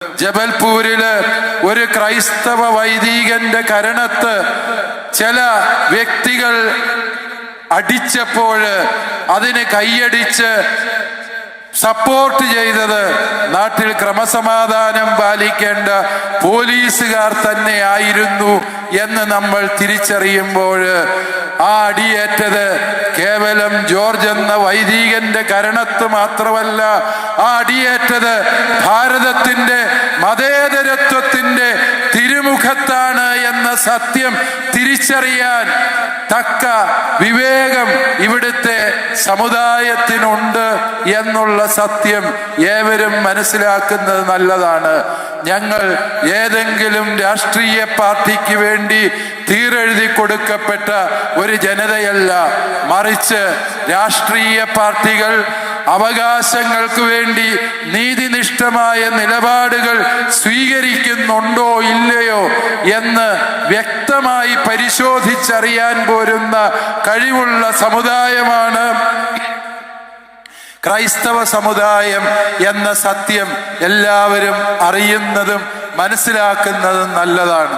ജബൽപൂരില് ഒരു ക്രൈസ്തവ വൈദികന്റെ കരണത്ത് ചില വ്യക്തികൾ അടിച്ചപ്പോൾ അതിന് കൈയടിച്ച് സപ്പോർട്ട് ചെയ്തത് നാട്ടിൽ ക്രമസമാധാനം പാലിക്കേണ്ട പോലീസുകാർ തന്നെ ആയിരുന്നു എന്ന് നമ്മൾ തിരിച്ചറിയുമ്പോൾ ആ അടിയേറ്റത് കേവലം ജോർജ് എന്ന വൈദികന്റെ കരണത്ത് മാത്രമല്ല, ആ അടിയേറ്റത് ഭാരതത്തിന്റെ മതേതരത്വത്തിന്റെ തിരുമുഖത്താണ് എന്ന സത്യം തിരിച്ചറിയാൻ തക്ക വിവേകം ഇവിടുത്തെ സമുദായത്തിനുണ്ട് എന്നുള്ള സത്യം ഏവരും മനസ്സിലാക്കുന്നത് നല്ലതാണ്. ഞങ്ങൾ ഏതെങ്കിലും രാഷ്ട്രീയ പാർട്ടിക്ക് വേണ്ടി തീരെഴുതി കൊടുക്കപ്പെട്ട ഒരു ജനതയല്ല, മറിച്ച് രാഷ്ട്രീയ പാർട്ടികൾ അവകാശങ്ങൾക്ക് വേണ്ടി നീതിനിഷ്ഠമായ നിലപാടുകൾ സ്വീകരിക്കുന്നുണ്ടോ ഇല്ലയോ എന്ന് വ്യക്തമായി പരിശോധിച്ചറിയാൻ പോരുന്ന കഴിവുള്ള സമുദായമാണ് ക്രൈസ്തവ സമുദായം എന്ന സത്യം എല്ലാവരും അറിയുന്നതും മനസ്സിലാക്കുന്നതും നല്ലതാണ്.